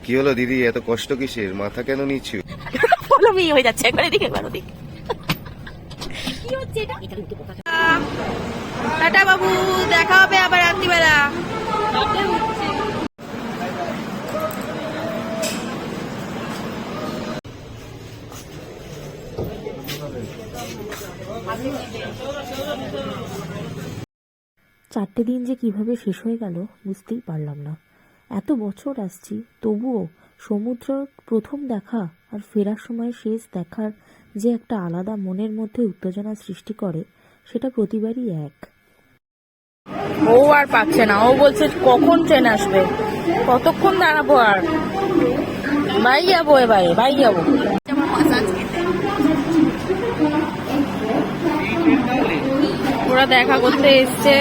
কি হলো দিদি, এত কষ্ট কিসের? মাথা কেন নিচ্ছ? বলো মেয়ে হয়ে যাচ্ছে একবারে, দিকে একবার ওদিক কি হচ্ছে এটা। টাটা বাবু, দেখা হবে আবার রাত্রিবেলা। চারটে দিন যে কিভাবে শেষ হয়ে গেল বুঝতেই পারলাম না। এত বছর আসছি, তবুও সমুদ্র প্রথম দেখা আর ফেরার সময় শেষ দেখার যে একটা আলাদা মনের মধ্যে উত্তেজনা সৃষ্টি করে, সেটা প্রতিবারই এক। ও আর পাচ্ছে না, ও বলছে কখন ট্রেন আসবে, কতক্ষণ দাঁড়াবো, আর বাই যাবো, এবারে বাই যাবো। ওরা দেখা করতে এসছে,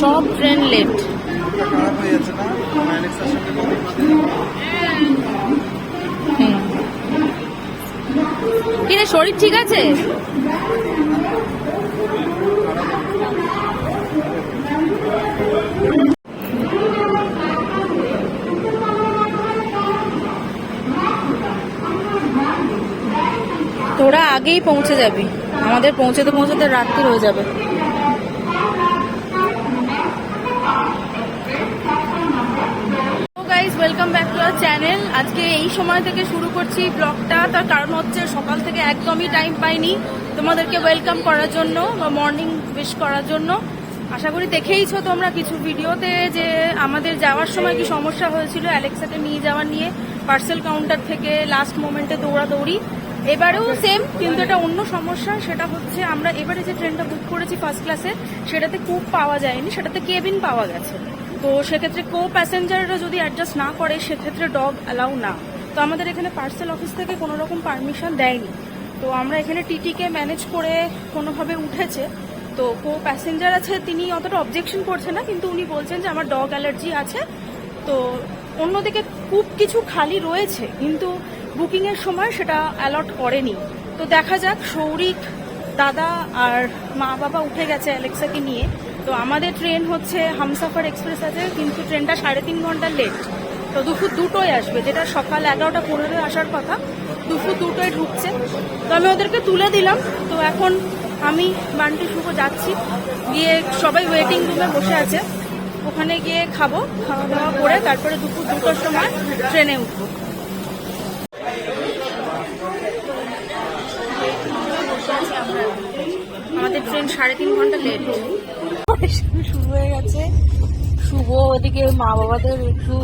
সব ট্রেন লেট। কিরে শরীর ঠিক আছে? তোরা আগেই পৌঁছে যাবি, আমাদের পৌঁছতে পৌঁছতে রাত্রি হয়ে যাবে। Welcome back to our channel. আজকে এই সময় থেকে শুরু করছি ব্লগটা, তার কারণ হচ্ছে সকাল থেকে একদমই টাইম পাইনি তোমাদেরকে ওয়েলকাম করার জন্য বা মর্নিং উইশ করার জন্য। আশা করি দেখেইছো তোমরা কিছু ভিডিওতে যে আমাদের যাওয়ার সময় কি সমস্যা হয়েছিল অ্যালেক্সাকে নিয়ে যাওয়ার নিয়ে, পার্সেল কাউন্টার থেকে লাস্ট মোমেন্টে দৌড়াদৌড়ি। এবারেও সেম, কিন্তু এটা অন্য সমস্যা। সেটা হচ্ছে আমরা এবারে যে ট্রেনটা বুক করেছি ফার্স্ট ক্লাসে, সেটাতে কুপ পাওয়া যায়নি, সেটাতে কেবিন পাওয়া গেছে। তো সেক্ষেত্রে কো প্যাসেঞ্জাররা যদি অ্যাডজাস্ট না করে, সেক্ষেত্রে ডগ অ্যালাউ না। তো আমাদের এখানে পার্সেল অফিস থেকে কোনো রকম পারমিশন দেয়নি। তো আমরা এখানে টিটিকে ম্যানেজ করে কোনোভাবে উঠেছে। তো কো প্যাসেঞ্জার আছে, তিনি অতটা অবজেকশন করছে না, কিন্তু উনি বলছেন যে আমার ডগ অ্যালার্জি আছে। তো অন্যদিকে খুব কিছু খালি রয়েছে, কিন্তু বুকিংয়ের সময় সেটা অ্যালট করেনি। তো দেখা যাক। সৌরিক, দাদা আর মা বাবা উঠে গেছে অ্যালেক্সাকে নিয়ে। তো আমাদের ট্রেন হচ্ছে হামসাফার এক্সপ্রেস আছে, কিন্তু ট্রেনটা 3.5 ঘন্টা লেট। তো দুপুর 2টোয় আসবে, যেটা সকাল 11টা 15 আসার কথা, দুপুর 2টোয় ঢুকছে। তো আমি ওদেরকে তুলে দিলাম। তো এখন আমি বান্টি শুভ যাচ্ছি, গিয়ে সবাই ওয়েটিং রুমে বসে আছে, ওখানে গিয়ে খাবো, খাওয়া দাওয়া করে তারপরে দুপুর 2টোর সময় ট্রেনে উঠবো। আমাদের ট্রেন 3.5 ঘন্টা লেট শুরু হয়ে গেছে। শুভ ওদিকে মা বাবাদের একটু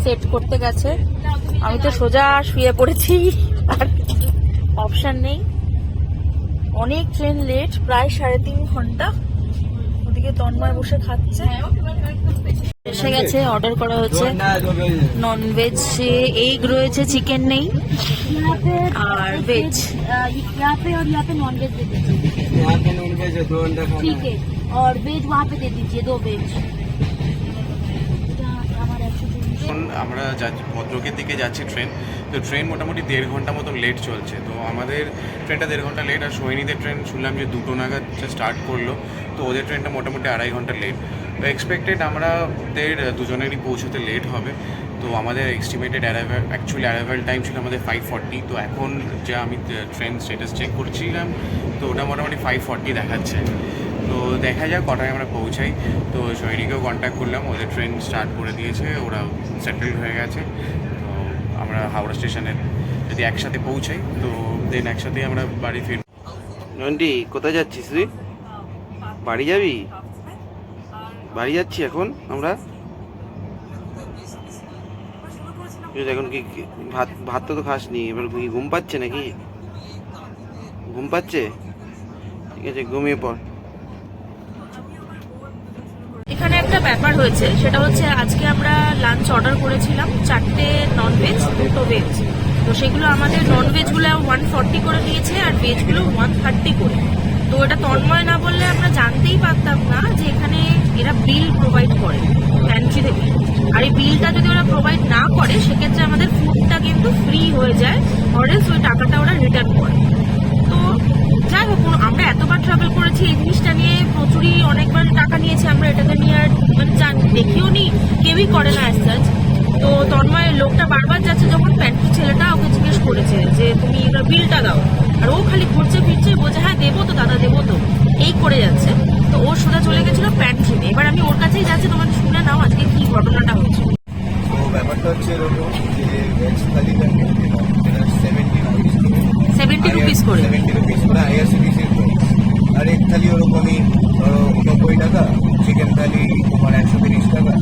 সেট করতে গেছে, আমি তো সোজা শুয়ে পড়েছি, আর অপশন নেই। অনেক ট্রেন লেট, প্রায় 3.5 ঘন্টা। ওদিকে তন্ময় বসে খাচ্ছে। এসে গেছে, অর্ডার করা হয়েছে ননভেজ, এগ রয়েছে, চিকেন নেই, আর ভেজ। यहाँ पे और यहाँ पे नॉन वेज दे दीजिए। यहाँ पे नॉन वेज है, 2 अंडा खाना ठीक है, और वेज वहाँ पे दे दीजिए 2 वेज। আমরা ভদ্রকের দিকে যাচ্ছি ট্রেন। তো ট্রেন মোটামুটি 1.5 ঘন্টা মতো লেট চলছে। তো আমাদের ট্রেনটা 1.5 ঘন্টা লেট, আর সোহিনীদের ট্রেন শুনলাম যে 2টো নাগাদ স্টার্ট করলো। তো ওদের ট্রেনটা মোটামুটি 2.5 ঘন্টা লেট। তো এক্সপেক্টেড আমাদের দুজনেরই পৌঁছতে লেট হবে। তো আমাদের এস্টিমেটেড অ্যারাইভাল টাইম ছিল আমাদের 5:40। তো এখন যে আমি ট্রেন স্ট্যাটাস চেক করছিলাম, তো ওটা মোটামুটি 5:40 দেখাচ্ছে। তো দেখা যাক কটায় আমরা পৌঁছাই। তো সৈনিকেও কন্ট্যাক্ট করলাম, ওদের ট্রেন স্টার্ট করে দিয়েছে, ওরা সেটেল হয়ে গেছে। তো আমরা হাওড়া স্টেশনে যদি একসাথে পৌঁছাই, তো দেন একসাথেই আমরা বাড়ি ফিরব। নন্টি, কোথায় যাচ্ছিস তুই? বাড়ি যাবি? বাড়ি যাচ্ছি এখন আমরা। এখন কি ভাত তো খাসনি, এবার কি ঘুম পাচ্ছে নাকি? ঘুম পাচ্ছে? ঠিক আছে, ঘুমিয়ে পড়। এখানে একটা ব্যাপার হয়েছে, সেটা হচ্ছে আজকে আমরা লাঞ্চ অর্ডার করেছিলাম 4টে ননভেজ 2টো ভেজ। তো সেগুলো আমাদের ননভেজগুলো 140 করে দিয়েছে, আর ভেজগুলো 130 করে। তো এটা তন্ময় না বললে আমরা জানতেই পারতাম না যে এখানে এরা বিল প্রোভাইড করে প্যান্ট্রি থেকে। আর এই বিলটা যদি ওরা প্রোভাইড না করে, সেক্ষেত্রে আমাদের ফুডটা কিন্তু ফ্রি হয়ে যায়, অরেন্স ওই টাকাটা ওরা রিটার্ন করে। তো যাই হোক, আমরা এতবার ট্রাভেল করেছি, এই জিনিসটা নিয়ে প্রচুরই অনেকবার টাকা নিয়েছি, আমরা এটাকে নিয়ে আর দেখিও নি, কেউই করে না অ্যাজ। তো তন্ময় লোকটা বারবার যাচ্ছে যখন প্যান্ট্রি ছেলেটা ওকে জিজ্ঞেস করেছে যে তুমি এবার বিলটা দাও, আর ও খালি ঘুরছে ফিরছে, বলছে হ্যাঁ দেবো তো দাদা দেবো তো, এই করে যাচ্ছে। তো ও সোজা চলে গেছিল প্যান্ট্রিতে। এবার আমি ওর কাছেই যাচ্ছি, তোমার শুনে নাও আজকে কি ঘটনাটা হয়েছে। তো ব্যাপারটা হচ্ছে এরকম যে ভেজ থালিটা যেটা 70 রুপিস করে। 70 রুপিস করে আইআরসিটিসির প্রাইস। আর এক থালি ওরকমই ধরো 90 টাকা, চিকেন থালি তোমার 130 টাকা,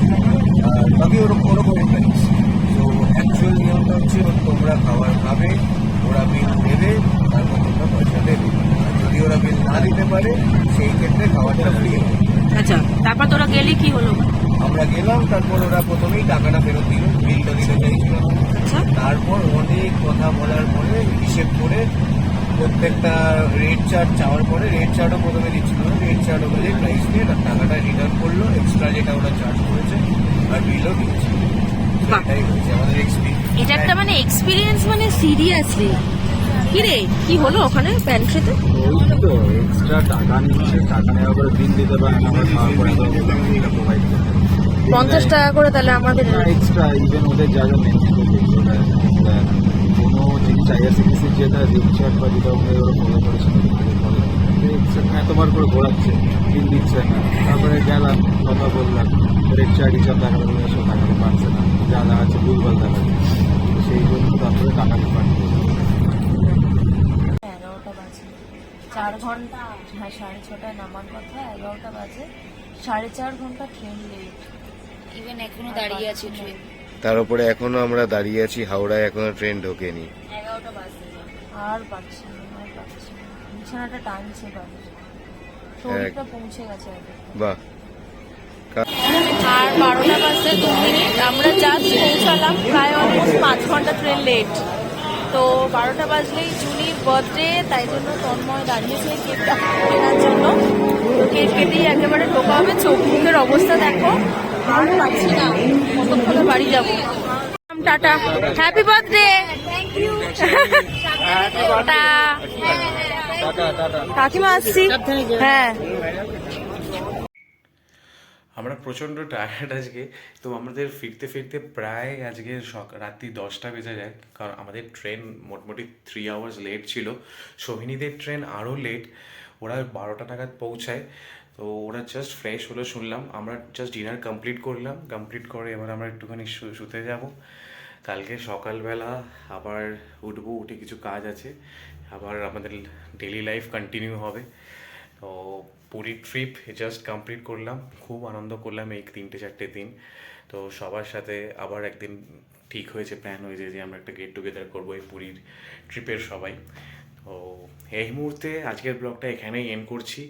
আর বাকি ওরকমই প্রাইস। তো অ্যাকচুয়াল নিয়মটা হচ্ছে তোমরা খাবার খাবে, ওরা বিল দেবে, তারপর তোমরা পয়সা দেবে। আর যদি ওরা বিল না দিতে পারে সেই ক্ষেত্রে খাবারটা ফ্রি হবে। আচ্ছা, তারপর তোরা গেলি কি হলো? আমরা গেলাম, তারপর ওরা প্রথমেই টাকাটা ফেরত দিল, বিলটা দিতে চাইছিল না। আচ্ছা, তারপর অনেক কথা বলার পরে হিসেব করে প্রত্যেকটা রেট চার্ট চাওয়ার পরে রেট চার্টও প্রথমে দিচ্ছিল না, রেট চার্ট অনুযায়ী প্রাইস দিয়ে টাকাটা রিটার্ন করলো, এক্সট্রা যেটা ওরা চার্জ করেছে, আর বিলও দিয়েছে। বাহ। এটাই হয়েছে আমাদের এক্সপিরিয়েন্স। এটা একটা মানে এক্সপিরিয়েন্স, মানে সিরিয়াসলি। কি রে, কি হলো ওখানে প্যান্ট্রিতে? ওই তো এক্সট্রা টাকা নিচ্ছে, টাকা নেওয়ার পরে বিল দিতে পারে না, আমরা খাওয়ার পরে আমরা প্রোভাইড করতে 50 টাকা করে তাহলে আমাদের। এক্সট্রা ইভেন ওদের যা যা মেনু কোনো জিনিস আইআরসিটিসির যেটা রিচার্জ বা যেটা ওরা ফলো করেছিল এতবার করে ঘোরাচ্ছে, বিল দিচ্ছে না। তারপরে গেলাম, কথা বললাম, রেট চার্জ রিচার্জ দেখাতে বলে সব দেখাতে পারছে না, যা দেখাচ্ছে ভুলভাল দেখাচ্ছে। তো সেই জন্য তারপরে টাকা রিফান্ড করছে। 11টা বাজে, 4 ঘন্টা, হ্যাঁ 6:30টায় নামার কথা, 11টা বাজে, 4.5 ঘন্টা ট্রেন লেট। ইভেন এখনো দাঁড়িয়ে আছে ট্রেন। তার উপরে এখনো আমরা দাঁড়িয়ে আছি হাওড়ায়, এখনো ট্রেন ঢোকেনি। 11টা বাজে। আর পাচ্ছি না, আর পাচ্ছি না, বিছানাটা টানছে বাড়ি, শরীরটা পৌঁছে গেছে আগে। বাহ। আর 12টা বাজতে 2 মিনিট, আমরা জাস্ট পৌঁছালাম, প্রায় অলমোস্ট 5 ঘন্টা ট্রেন লেট। তো 12টা বাজলেই জুনির বার্থডে, তাই জন্য তন্ময় দাঁড়িয়েছে কেকটা কেনার জন্য। তো কেক কেটেই একেবারে ঢোকা হবে। চোখ মুখের অবস্থা দেখো, আর পাচ্ছি না, কতক্ষণে বাড়ি যাবো। Tata, happy birthday. কাকিমা আসছি, হ্যাঁ। আমরা প্রচণ্ড টায়ার্ড আজকে। তো আমাদের ফিরতে ফিরতে প্রায় আজকে রাত্রি 10টা বেজে যায়, কারণ আমাদের ট্রেন মোটামুটি 3 আওয়ার্স লেট ছিল। সোহিনীদের ট্রেন আরও লেট, ওরা 12টা নাগাদ পৌঁছায়। তো ওরা জাস্ট ফ্রেশ হলো শুনলাম, আমরা জাস্ট ডিনার কমপ্লিট করলাম, কমপ্লিট করে এবার আমরা একটুখানি শুতে যাব। কালকে সকালবেলা আবার উঠবো, উঠে কিছু কাজ আছে, আবার আমাদের ডেলি লাইফ কন্টিনিউ হবে। তো পুরীর ট্রিপ জাস্ট কমপ্লিট করলাম, খুব আনন্দ করলাম এই 3-4 দিন। তো সবার সাথে আবার একদিন ঠিক হয়েছে, প্ল্যান হয়েছে যে আমরা একটা গেট টুগেদার করবো এই পুরীর ট্রিপের সবাই। তো এই মুহূর্তে আজকের ব্লগটা এখানেই এন্ড করছি।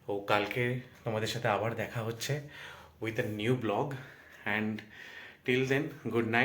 তো কালকে তোমাদের সাথে আবার দেখা হচ্ছে with a new blog, and till then good night.